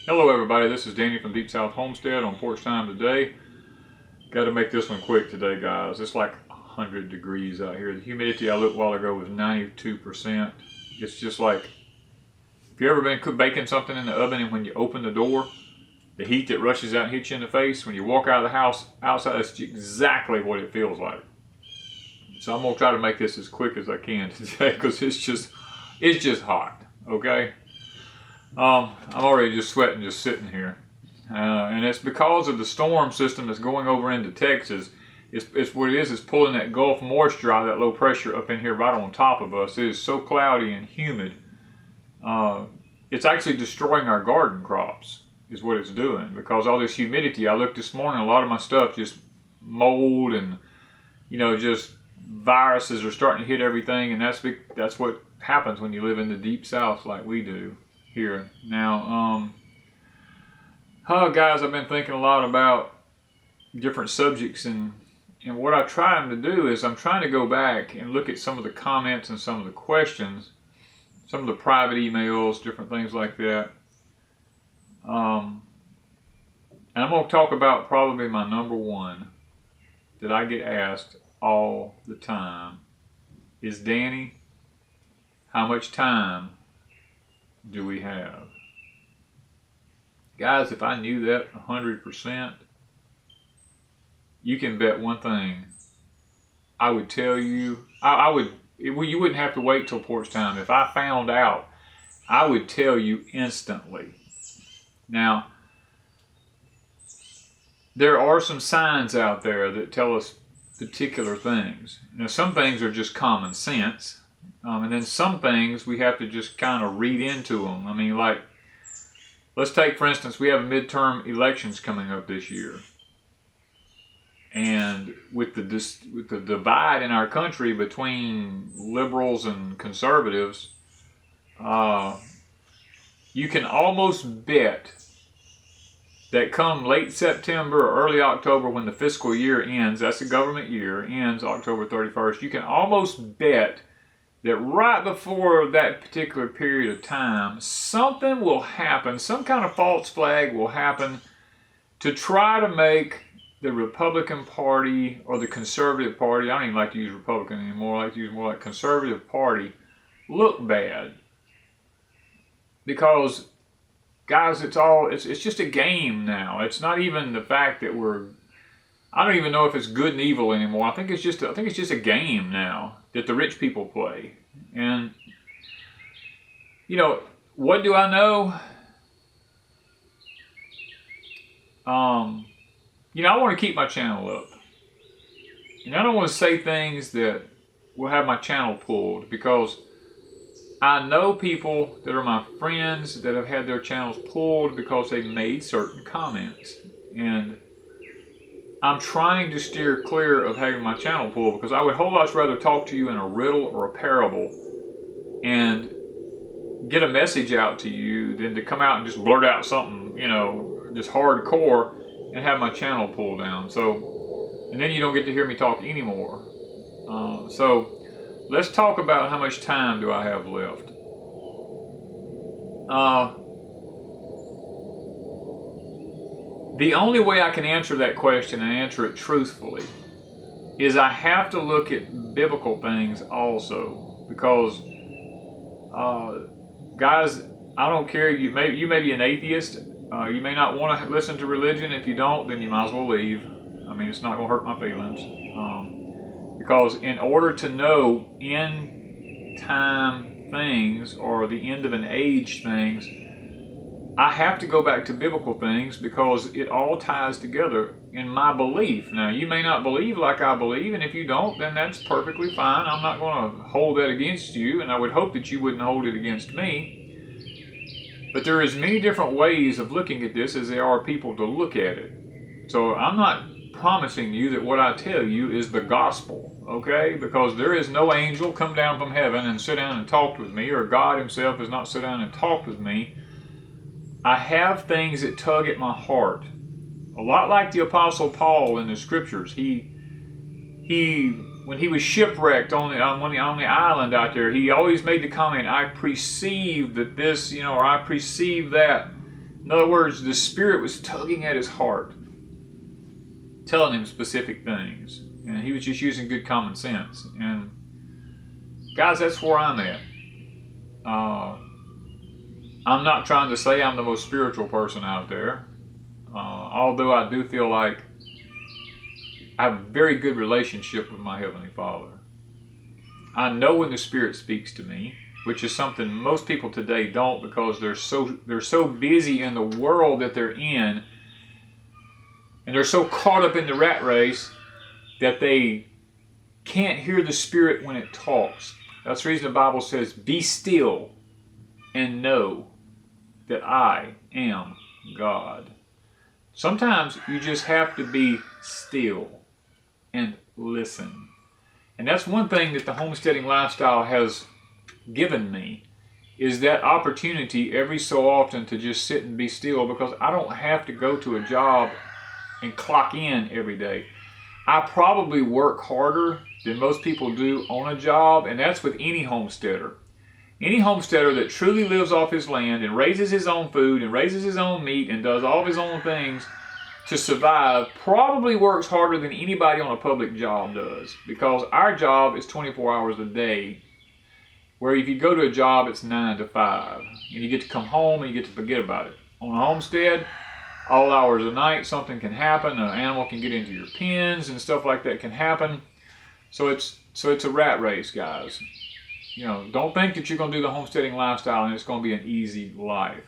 Hello everybody, this is Danny from Deep South Homestead on porch time today. Got to make this one quick today, guys. It's like 100 degrees out here. The humidity I looked a while ago was 92%. It's just like, if you ever been baking something in the oven and when you open the door, the heat that rushes out and hits you in the face, when you walk out of the house outside, that's exactly what it feels like. So I'm going to try to make this as quick as I can today because it's just hot, okay? I'm already just sweating just sitting here. And it's because of the storm system that's going over into Texas. It's what it is, it's pulling that Gulf moisture out of that low pressure up in here right on top of us. It is so cloudy and humid. It's actually destroying our garden crops is what it's doing because all this humidity. I looked this morning, a lot of my stuff just mold and, you know, just viruses are starting to hit everything, and that's what happens when you live in the deep south like we do here. Now, guys, I've been thinking a lot about different subjects, and what I'm trying to do is I'm trying to go back and look at some of the comments and some of the questions, some of the private emails, different things like that. And I'm going to talk about probably my number one that I get asked all the time is, Danny, how much time do we have? Guys, if I knew that 100%, you can bet one thing. I would tell you, you wouldn't have to wait till porch time. If I found out, I would tell you instantly. Now, there are some signs out there that tell us particular things. Now, some things are just common sense. And then some things we have to just kind of read into them. I mean, like, let's take, for instance, we have midterm elections coming up this year. And with the divide in our country between liberals and conservatives, you can almost bet that come late September or early October, when the fiscal year ends, that's the government year, ends October 31st, you can almost bet that right before that particular period of time, something will happen, some kind of false flag will happen to try to make the Republican Party or the Conservative Party, I don't even like to use Republican anymore, I like to use more like Conservative Party, look bad. Because, guys, it's just a game now. It's not even the fact that I don't even know if it's good and evil anymore. I think it's just a game now that the rich people play. And, you know, what do I know? You know, I want to keep my channel up. And I don't want to say things that will have my channel pulled, because I know people that are my friends that have had their channels pulled because they made certain comments. And I'm trying to steer clear of having my channel pulled, because I would a whole lot rather talk to you in a riddle or a parable and get a message out to you than to come out and just blurt out something, you know, just hardcore and have my channel pulled down. So, and then you don't get to hear me talk anymore. So let's talk about how much time do I have left. The only way I can answer that question and answer it truthfully is I have to look at biblical things also, because guys, I don't care, you may be an atheist, you may not want to listen to religion. If you don't, then you might as well leave. I mean, it's not going to hurt my feelings, because in order to know end time things or the end of an age things, I have to go back to biblical things, because it all ties together in my belief. Now, you may not believe like I believe, and if you don't, then that's perfectly fine. I'm not going to hold that against you, and I would hope that you wouldn't hold it against me. But there is many different ways of looking at this as there are people to look at it. So I'm not promising you that what I tell you is the gospel, okay? Because there is no angel come down from heaven and sit down and talk with me, or God himself has not sit down and talked with me. I have things that tug at my heart. A lot like the Apostle Paul in the scriptures. He when he was shipwrecked on the island out there, he always made the comment, I perceive that this, or I perceive that. In other words, the Spirit was tugging at his heart, telling him specific things. And he was just using good common sense. And guys, that's where I'm at. I'm not trying to say I'm the most spiritual person out there. Although I do feel like I have a very good relationship with my Heavenly Father. I know when the Spirit speaks to me, which is something most people today don't, because they're so busy in the world that they're in, and they're so caught up in the rat race that they can't hear the Spirit when it talks. That's the reason the Bible says, "Be still and know that I am God." Sometimes you just have to be still and listen. And that's one thing that the homesteading lifestyle has given me, is that opportunity every so often to just sit and be still, because I don't have to go to a job and clock in every day. I probably work harder than most people do on a job, and that's with any homesteader. Any homesteader that truly lives off his land and raises his own food and raises his own meat and does all of his own things to survive probably works harder than anybody on a public job does, because our job is 24 hours a day, where if you go to a job it's 9 to 5 and you get to come home and you get to forget about it. On a homestead, all hours of the night something can happen. An animal can get into your pens and stuff like that can happen. So it's a rat race, guys. You know, don't think that you're going to do the homesteading lifestyle and it's going to be an easy life.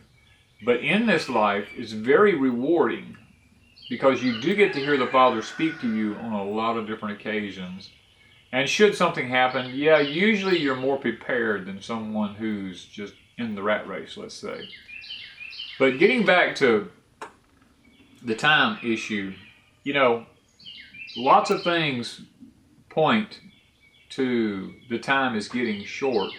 But in this life, it's very rewarding, because you do get to hear the Father speak to you on a lot of different occasions. And should something happen, yeah, usually you're more prepared than someone who's just in the rat race, let's say. But getting back to the time issue, you know, lots of things point to the time is getting short.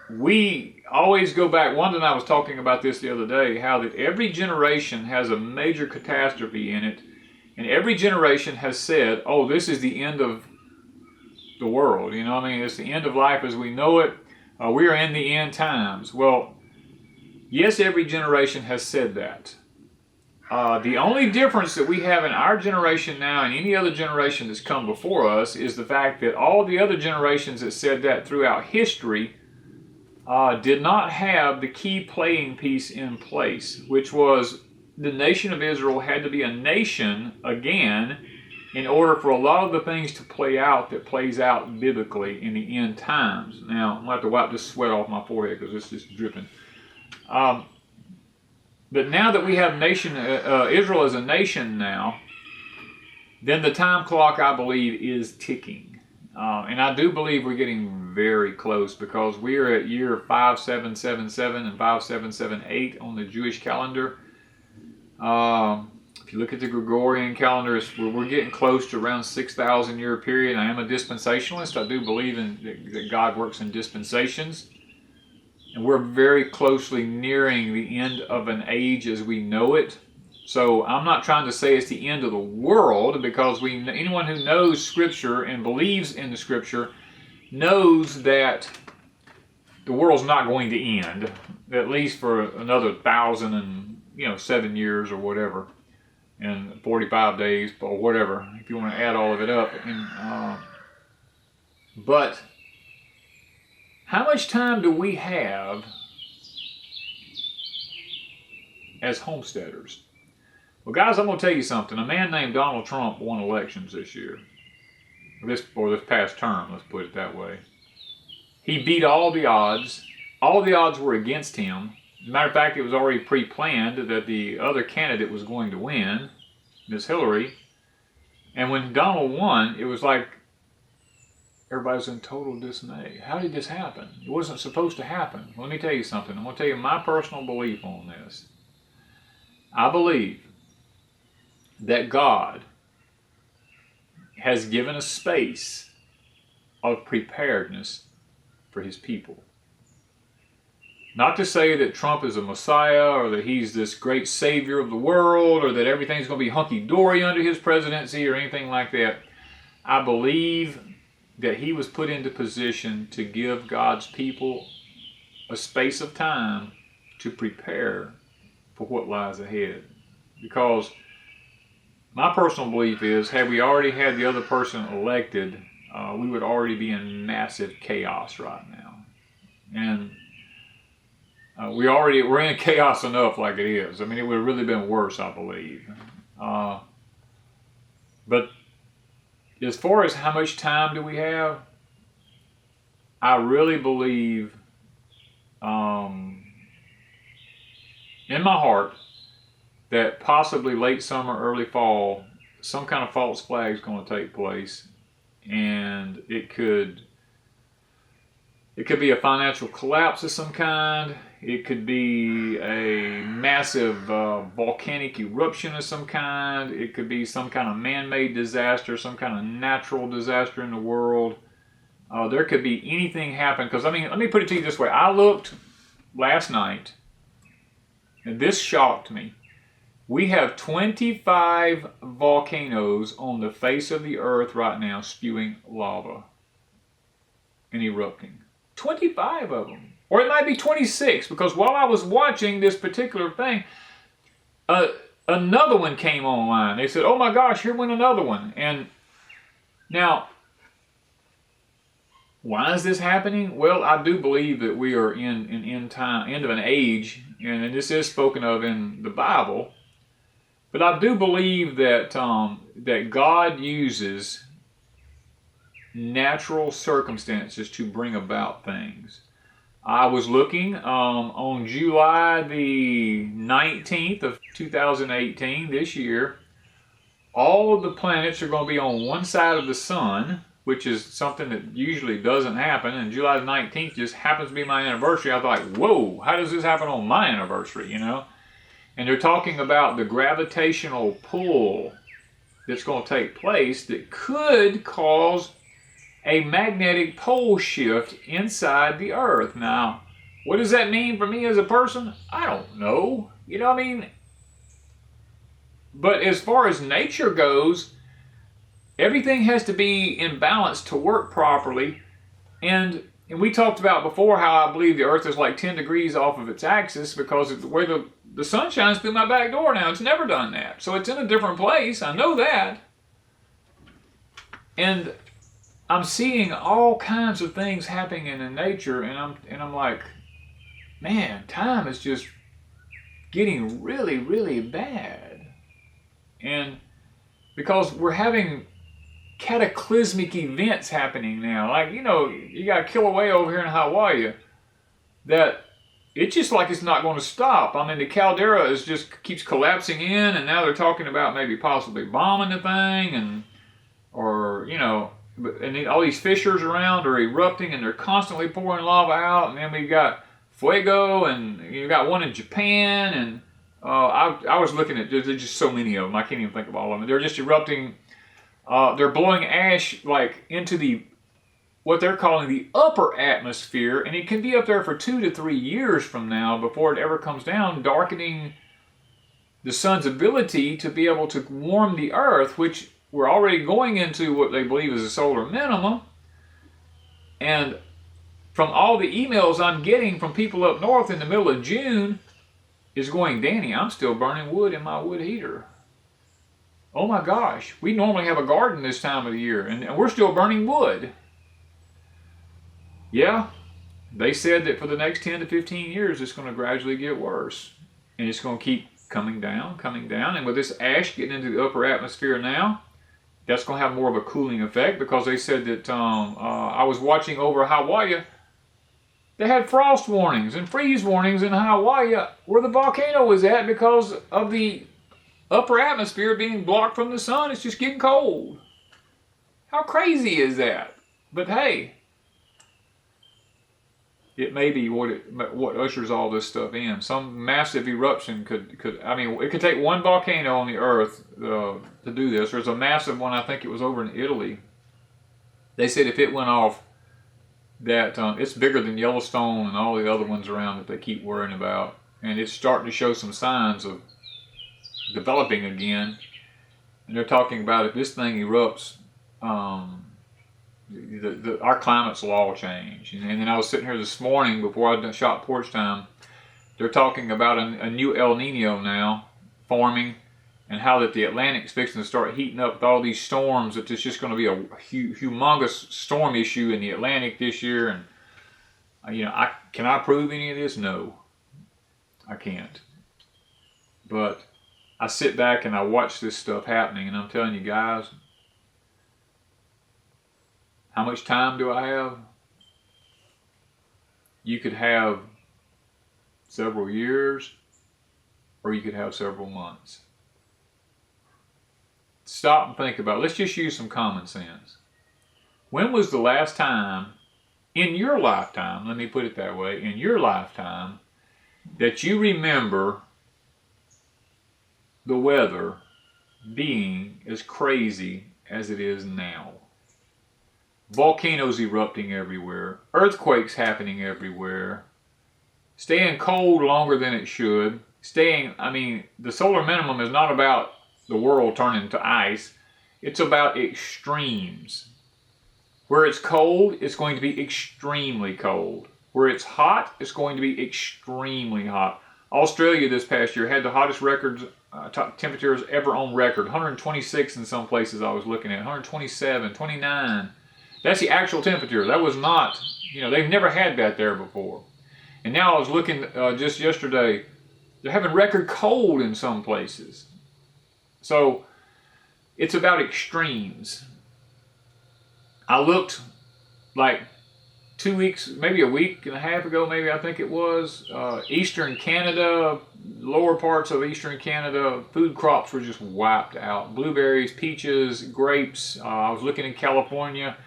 We always go back, Wanda and I was talking about this the other day, how that every generation has a major catastrophe in it, and every generation has said, oh, this is the end of the world, you know what I mean? It's the end of life as we know it. We are in the end times. Well, yes, every generation has said that. The only difference that we have in our generation now and any other generation that's come before us is the fact that all the other generations that said that throughout history did not have the key playing piece in place, which was the nation of Israel had to be a nation again in order for a lot of the things to play out that plays out biblically in the end times. Now, I'm going to have to wipe this sweat off my forehead because it's just dripping. But now that we have Israel as a nation now, then the time clock, I believe, is ticking. And I do believe we're getting very close, because we're at year 5777 and 5778 on the Jewish calendar. If you look at the Gregorian calendar, we're getting close to around 6,000 year period. I am a dispensationalist. I do believe that God works in dispensations. And we're very closely nearing the end of an age as we know it. So I'm not trying to say it's the end of the world, because anyone who knows Scripture and believes in the Scripture knows that the world's not going to end, at least for another 1,007 years or whatever, and 45 days or whatever, if you want to add all of it up. But how much time do we have as homesteaders? Well, guys, I'm going to tell you something. A man named Donald Trump won elections this year. This past term, let's put it that way. He beat all the odds. All the odds were against him. As a matter of fact, it was already pre-planned that the other candidate was going to win, Miss Hillary. And when Donald won, it was like everybody was in total dismay. How did this happen? It wasn't supposed to happen. Let me tell you something. I'm going to tell you my personal belief on this. I believe that God has given a space of preparedness for His people. Not to say that Trump is a Messiah, or that he's this great savior of the world, or that everything's going to be hunky-dory under his presidency or anything like that. I believe that he was put into position to give God's people a space of time to prepare for what lies ahead. Because my personal belief is, had we already had the other person elected, we would already be in massive chaos right now. And we're in chaos enough like it is. I mean, it would have really been worse, I believe. But as far as how much time do we have, I really believe in my heart that possibly late summer, early fall, some kind of false flag is going to take place, and it could be a financial collapse of some kind. It could be a massive volcanic eruption of some kind. It could be some kind of man-made disaster, some kind of natural disaster in the world. There could be anything happen. Because, I mean, let me put it to you this way. I looked last night, and this shocked me. We have 25 volcanoes on the face of the earth right now spewing lava and erupting. 25 of them. Or it might be 26, because while I was watching this particular thing, another one came online. They said, oh my gosh, here went another one. And now, why is this happening? Well, I do believe that we are in an end of an age, and this is spoken of in the Bible. But I do believe that that God uses natural circumstances to bring about things. I was looking on July the 19th of 2018, this year, all of the planets are going to be on one side of the sun, which is something that usually doesn't happen, and July the 19th just happens to be my anniversary. I thought, whoa, how does this happen on my anniversary, you know? And they're talking about the gravitational pull that's going to take place that could cause a magnetic pole shift inside the earth. Now, what does that mean for me as a person? I don't know. You know what I mean? But as far as nature goes, everything has to be in balance to work properly. And we talked about before how I believe the earth is like 10 degrees off of its axis because of the way the sun shines through my back door now. It's never done that. So it's in a different place. I know that. And I'm seeing all kinds of things happening in nature, and I'm like, man, time is just getting really, really bad. And because we're having cataclysmic events happening now, like, you know, you got Kilauea over here in Hawaii, that it's just like it's not going to stop. I mean, the caldera just keeps collapsing in, and now they're talking about maybe possibly bombing the thing, or you know. And all these fissures around are erupting, and they're constantly pouring lava out. And then we've got fuego, and you've got one in Japan. And I was looking at, there's just so many of them. I can't even think of all of them. They're just erupting. They're blowing ash like into what they're calling the upper atmosphere, and it can be up there for 2 to 3 years from now before it ever comes down, darkening the sun's ability to be able to warm the earth, which we're already going into what they believe is a solar minimum. And from all the emails I'm getting from people up north in the middle of June is going, Danny, I'm still burning wood in my wood heater. Oh my gosh, we normally have a garden this time of the year, and we're still burning wood. Yeah, they said that for the next 10 to 15 years it's going to gradually get worse. And it's going to keep coming down. And with this ash getting into the upper atmosphere now, that's going to have more of a cooling effect, because they said that I was watching over Hawaii. They had frost warnings and freeze warnings in Hawaii where the volcano was at because of the upper atmosphere being blocked from the sun. It's just getting cold. How crazy is that? But hey, it may be what ushers all this stuff in. Some massive eruption could it could take one volcano on the earth to do this. There's a massive one, I think it was over in Italy. They said if it went off, that it's bigger than Yellowstone and all the other ones around that they keep worrying about. And it's starting to show some signs of developing again. And they're talking about if this thing erupts, our climates will all change. And then I was sitting here this morning before I shot porch time, They're talking about a new El Nino now forming, and how that the Atlantic's fixing to start heating up with all these storms, that there's just going to be a humongous storm issue in the Atlantic this year. And can I prove any of this? No, I can't. But I sit back and I watch this stuff happening, and I'm telling you guys, how much time do I have? You could have several years, or you could have several months. Stop and think about it. Let's just use some common sense. When was the last time in your lifetime, let me put it that way, in your lifetime, that you remember the weather being as crazy as it is now? Volcanoes erupting everywhere, earthquakes happening everywhere, staying cold longer than it should, the solar minimum is not about the world turning to ice. It's about extremes. Where it's cold, it's going to be extremely cold. Where it's hot, it's going to be extremely hot. Australia this past year had the hottest temperatures ever on record. 126 in some places I was looking at. 127, 29. That's the actual temperature. That was not, they've never had that there before. And now I was looking just yesterday, they're having record cold in some places. So it's about extremes. I looked like 2 weeks, maybe a week and a half ago, maybe I think it was, Eastern Canada, lower parts of Eastern Canada, food crops were just wiped out. Blueberries, peaches, grapes. I was looking in California,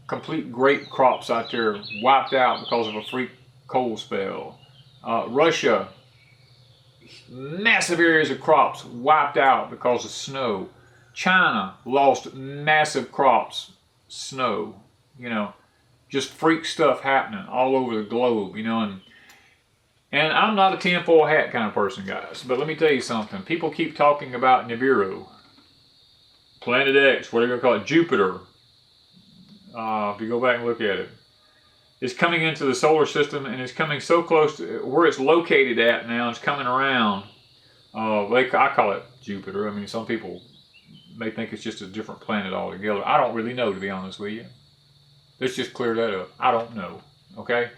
complete grape crops out there wiped out because of a freak cold spell. Russia, massive areas of crops wiped out because of snow. China lost massive crops, snow, just freak stuff happening all over the globe, and I'm not a tinfoil hat kind of person, guys, but let me tell you something. People keep talking about Nibiru, Planet X, what are you going to call it, Jupiter. If you go back and look at it, it's coming into the solar system, and it's coming so close to where it's located at now. It's coming around. I call it Jupiter. Some people may think it's just a different planet altogether. I don't really know, to be honest with you. Let's just clear that up. I don't know. Okay?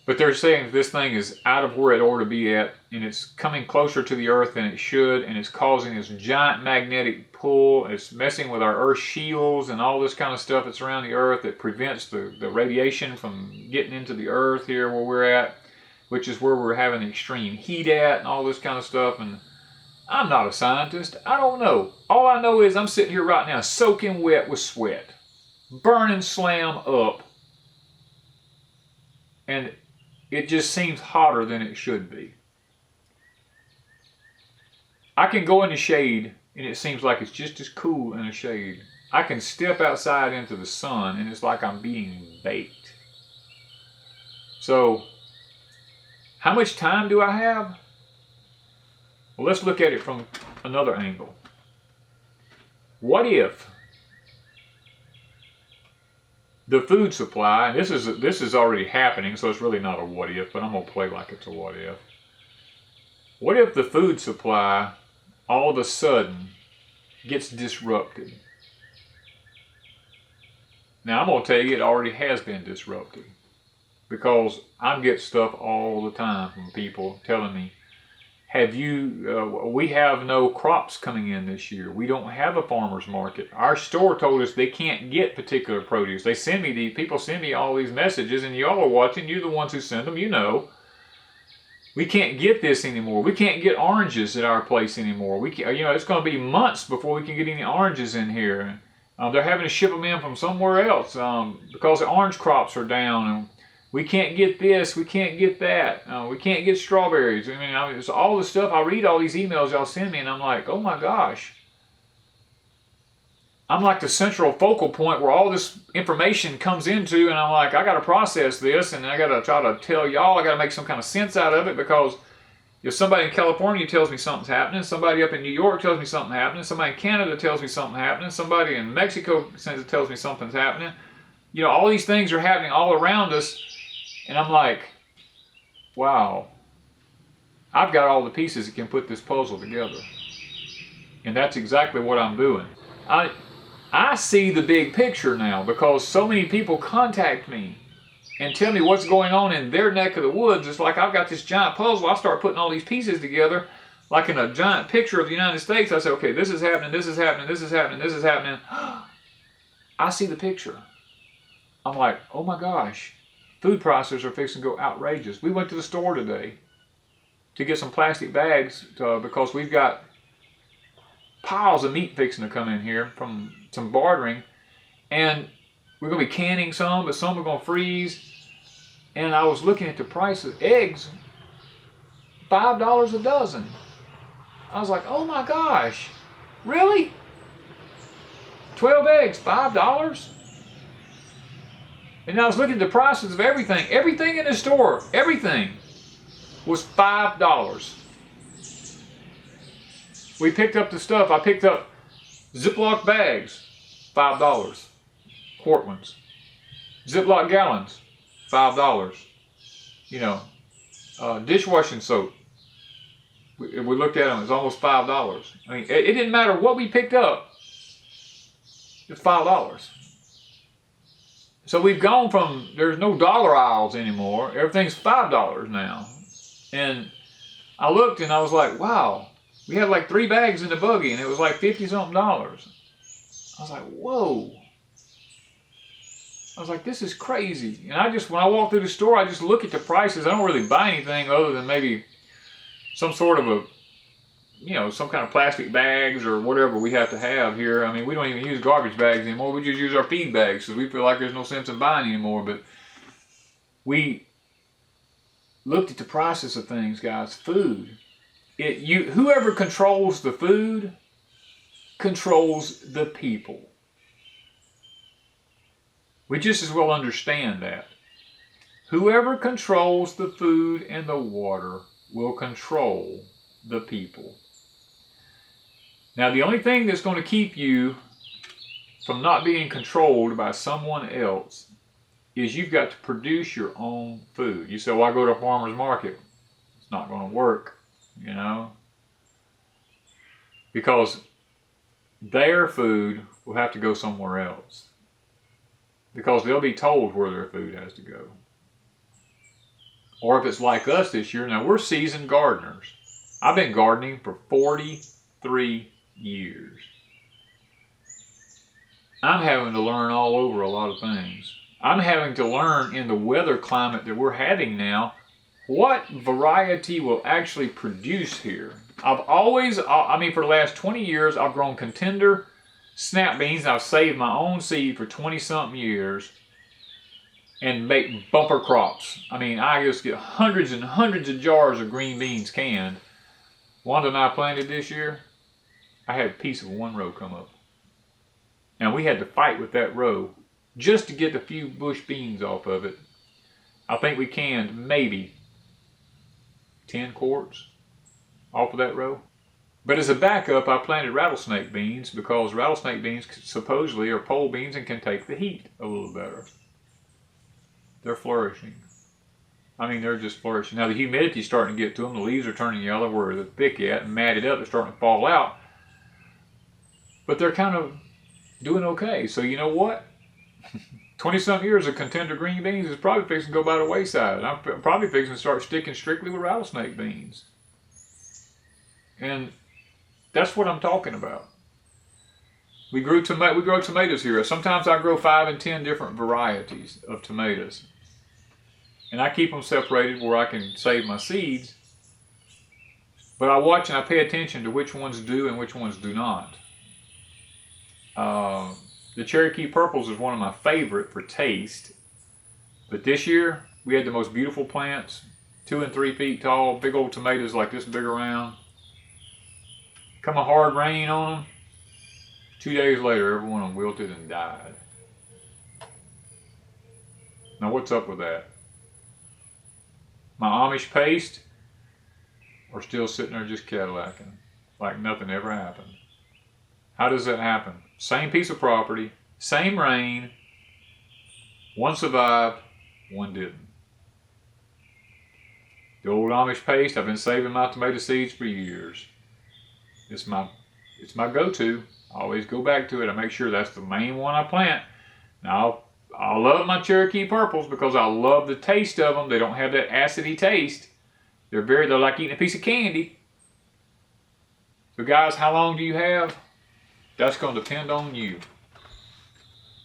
But they're saying this thing is out of where it ought to be at, and it's coming closer to the Earth than it should, and it's causing this giant magnetic pull. It's messing with our Earth shields and all this kind of stuff that's around the Earth that prevents the radiation from getting into the Earth here where we're at, which is where we're having the extreme heat at and all this kind of stuff. And I'm not a scientist. I don't know. All I know is I'm sitting here right now soaking wet with sweat, burning slam up, and it just seems hotter than it should be. I can go in the shade and it seems like it's just as cool in the shade. I can step outside into the sun and it's like I'm being baked. So, how much time do I have? Well, let's look at it from another angle. What if the food supply, and this is already happening, so it's really not a what if, but I'm going to play like it's a what if. What if the food supply all of a sudden gets disrupted? Now, I'm going to tell you it already has been disrupted, because I get stuff all the time from people telling me, we have no crops coming in this year. We don't have a farmer's market. Our store told us they can't get particular produce. People send me all these messages, and y'all are watching. You're the ones who send them. We can't get this anymore. We can't get oranges at our place anymore. It's going to be months before we can get any oranges in here. They're having to ship them in from somewhere else because the orange crops are down. And we can't get this, we can't get that, we can't get strawberries. It's all the stuff. I read all these emails y'all send me, and I'm like, oh my gosh. I'm like the central focal point where all this information comes into, and I'm like, I got to process this, and I got to try to tell y'all, I got to make some kind of sense out of it, because if somebody in California tells me something's happening, somebody up in New York tells me something's happening, somebody in Canada tells me something's happening, somebody in Mexico tells me something's happening, all these things are happening all around us. And I'm like, wow, I've got all the pieces that can put this puzzle together. And that's exactly what I'm doing. I see the big picture now because so many people contact me and tell me what's going on in their neck of the woods. It's like I've got this giant puzzle. I start putting all these pieces together like in a giant picture of the United States. I say, okay, this is happening, this is happening, this is happening, this is happening. I see the picture. I'm like, oh my gosh, food prices are fixing to go outrageous. We went to the store today to get some plastic bags because we've got piles of meat fixing to come in here from some bartering, and we're going to be canning some, but some are going to freeze. And I was looking at the price of eggs, $5 a dozen. I was like, oh my gosh, really? 12 eggs, $5? And I was looking at the prices of everything. Everything in the store, everything was $5. We picked up the stuff. I picked up Ziploc bags, $5. Quart ones. Ziploc gallons, $5. You know, dishwashing soap. We looked at them, it was almost $5. I mean, it didn't matter what we picked up, it's $5. So we've gone from, there's no dollar aisles anymore, everything's $5 now. And I looked and I was like, wow, we had like 3 bags in the buggy and it was like $50-something. I was like, whoa. I was like, this is crazy. And when I walk through the store, I just look at the prices. I don't really buy anything other than maybe some sort of a, you know, some kind of plastic bags or whatever we have to have here. I mean, we don't even use garbage bags anymore. We just use our feed bags because we feel like there's no sense in buying anymore. But we looked at the prices of things, guys. Food. Whoever controls the food controls the people. We just as well understand that. Whoever controls the food and the water will control the people. Now, the only thing that's going to keep you from not being controlled by someone else is you've got to produce your own food. You say, well, I go to a farmer's market. It's not going to work, you know, because their food will have to go somewhere else because they'll be told where their food has to go. Or if it's like us this year, now we're seasoned gardeners. I've been gardening for 43 years. I'm having to learn all over a lot of things. I'm having to learn in the weather climate that we're having now, what variety will actually produce here. I've always, for the last 20 years, I've grown contender snap beans. I've saved my own seed for 20-something years and make bumper crops. I mean, I just get hundreds and hundreds of jars of green beans canned. Wanda and I planted this year. I had a piece of one row come up. And we had to fight with that row just to get a few bush beans off of it. I think we canned maybe 10 quarts off of that row. But as a backup, I planted rattlesnake beans because rattlesnake beans supposedly are pole beans and can take the heat a little better. They're flourishing. I mean, they're just flourishing. Now the humidity's starting to get to them. The leaves are turning yellow where they're thick yet and matted up. They're starting to fall out. But they're kind of doing okay. So you know what? 20-something years of contender green beans is probably fixing to go by the wayside. I'm probably fixing to start sticking strictly with rattlesnake beans. And that's what I'm talking about. We grow tomatoes here. Sometimes I grow 5 and 10 different varieties of tomatoes. And I keep them separated where I can save my seeds. But I watch and I pay attention to which ones do and which ones do not. The Cherokee Purples is one of my favorite for taste. But this year, we had the most beautiful plants, 2 and 3 feet tall, big old tomatoes like this big around. Come a hard rain on them. 2 days later, every one of them wilted and died. Now what's up with that? My Amish paste are still sitting there just Cadillacing, like nothing ever happened. How does that happen? Same piece of property, same rain, one survived, one didn't. The old Amish paste, I've been saving my tomato seeds for years. It's my go-to. I always go back to it. I make sure that's the main one I plant. Now, I love my Cherokee Purples because I love the taste of them. They don't have that acidy taste. They're like eating a piece of candy. So guys, how long do you have? That's going to depend on you.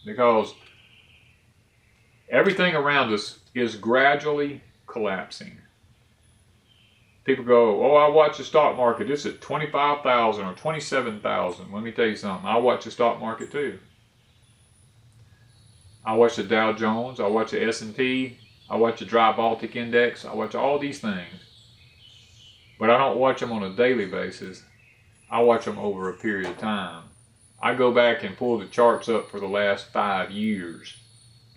Because everything around us is gradually collapsing. People go, oh, I watch the stock market. It's at 25,000 or 27,000. Let me tell you something. I watch the stock market too. I watch the Dow Jones. I watch the S&P. I watch the Dry Baltic Index. I watch all these things. But I don't watch them on a daily basis. I watch them over a period of time. I go back and pull the charts up for the last 5 years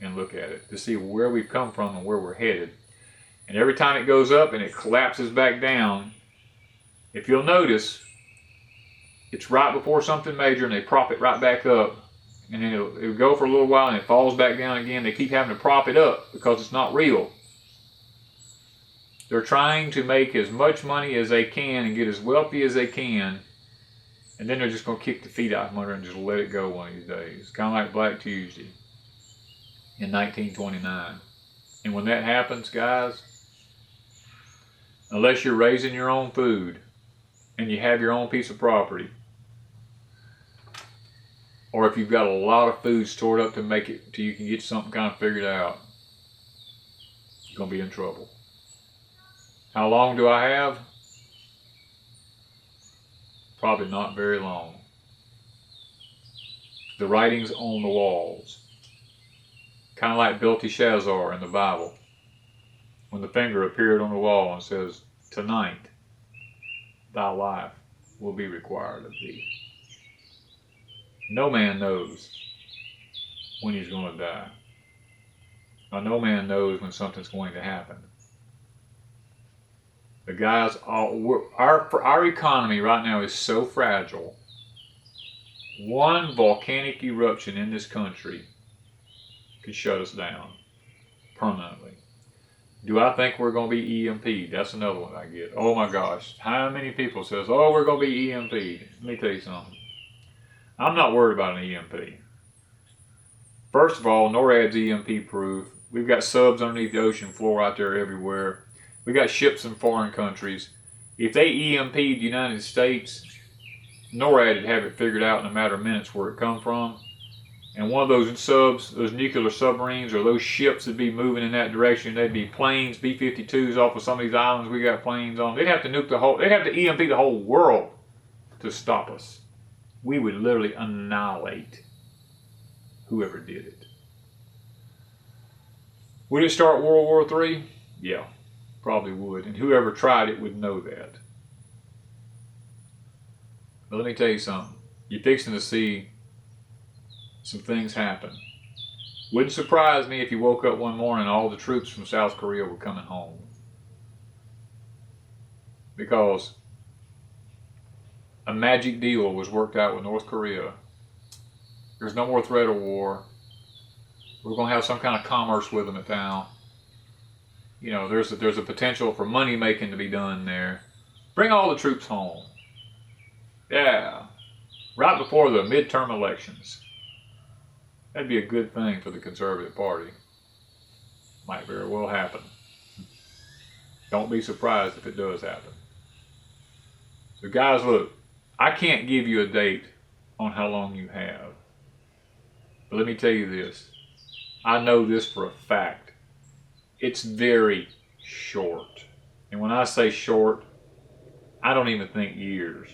and look at it to see where we've come from and where we're headed. And every time it goes up and it collapses back down, if you'll notice, it's right before something major and they prop it right back up. And then it'll go for a little while and it falls back down again. They keep having to prop it up because it's not real. They're trying to make as much money as they can and get as wealthy as they can. And then they're just going to kick the feet out from under and just let it go one of these days. Kind of like Black Tuesday in 1929. And when that happens, guys, unless you're raising your own food and you have your own piece of property, or if you've got a lot of food stored up to make it till you can get something kind of figured out, you're going to be in trouble. How long do I have? Probably not very long. The writing's on the walls. Kind of like Belteshazzar in the Bible. When the finger appeared on the wall and says, tonight, thy life will be required of thee. No man knows when he's going to die. Or no man knows when something's going to happen. The guys, our economy right now is so fragile. One volcanic eruption in this country could shut us down permanently. Do I think we're going to be EMP'd? That's another one I get. Oh my gosh. How many people says, oh, we're going to be EMP'd? Let me tell you something. I'm not worried about an EMP. First of all, NORAD's EMP proof. We've got subs underneath the ocean floor out there everywhere. We got ships in foreign countries. If they EMP'd the United States, NORAD would have it figured out in a matter of minutes where it come from. And one of those subs, those nuclear submarines, or those ships would be moving in that direction. They'd be planes, B-52s off of some of these islands we got planes on. They'd have to they'd have to EMP the whole world to stop us. We would literally annihilate whoever did it. Would it start World War III? Yeah, probably would. And whoever tried it would know that. But let me tell you something. You're fixing to see some things happen. Wouldn't surprise me if you woke up one morning and all the troops from South Korea were coming home. Because a magic deal was worked out with North Korea. There's no more threat of war. We're going to have some kind of commerce with them in town. You know, there's a potential for money making to be done there. Bring all the troops home. Yeah. Right before the midterm elections. That'd be a good thing for the Conservative Party. Might very well happen. Don't be surprised if it does happen. So guys, look. I can't give you a date on how long you have. But let me tell you this. I know this for a fact. It's very short. And when I say short, I don't even think years.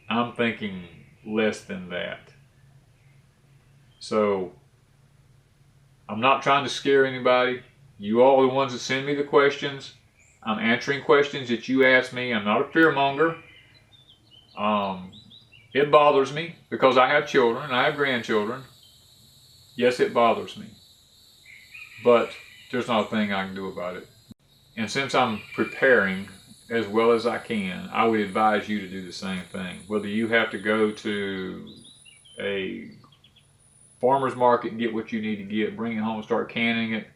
I'm thinking less than that. So, I'm not trying to scare anybody. You all are the ones that send me the questions. I'm answering questions that you ask me. I'm not a fearmonger. It bothers me because I have children and I have grandchildren. Yes, it bothers me. But there's not a thing I can do about it. And since I'm preparing as well as I can, I would advise you to do the same thing. Whether you have to go to a farmer's market and get what you need to get, bring it home and start canning it,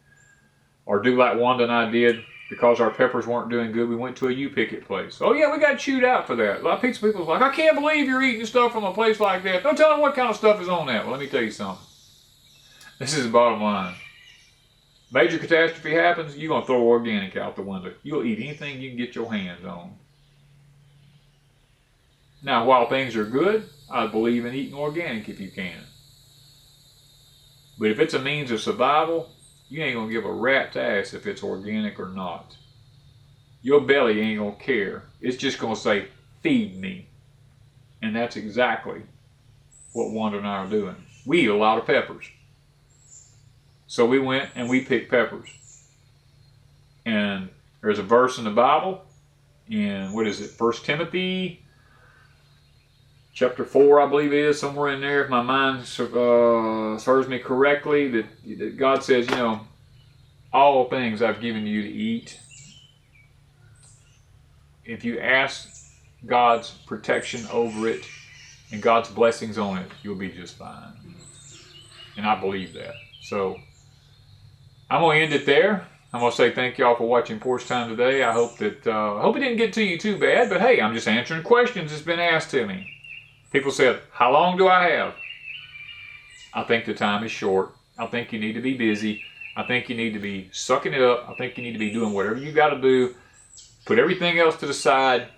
or do like Wanda and I did, because our peppers weren't doing good, we went to a U-Picket place. Oh yeah, we got chewed out for that. A lot of pizza people's like, I can't believe you're eating stuff from a place like that. Don't tell them what kind of stuff is on that. Well, let me tell you something. This is the bottom line. Major catastrophe happens, you're going to throw organic out the window. You'll eat anything you can get your hands on. Now, while things are good, I believe in eating organic if you can. But if it's a means of survival, you ain't going to give a rat's ass if it's organic or not. Your belly ain't going to care. It's just going to say, feed me. And that's exactly what Wanda and I are doing. We eat a lot of peppers. So we went and we picked peppers. And there's a verse in the Bible, in, 1 Timothy chapter 4, I believe it is, somewhere in there, if my mind serves me correctly, that God says, you know, all things I've given you to eat. If you ask God's protection over it and God's blessings on it, you'll be just fine. And I believe that. So I'm going to end it there. I'm going to say thank y'all for watching Porch Time today. I hope that hope it didn't get to you too bad, but hey, I'm just answering questions that's been asked to me. People said, how long do I have? I think the time is short. I think you need to be busy. I think you need to be sucking it up. I think you need to be doing whatever you got to do. Put everything else to the side.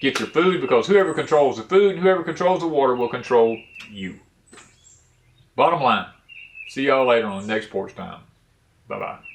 Get your food, because whoever controls the food and whoever controls the water will control you. Bottom line. See y'all later on the next Porch Time. Bye-bye.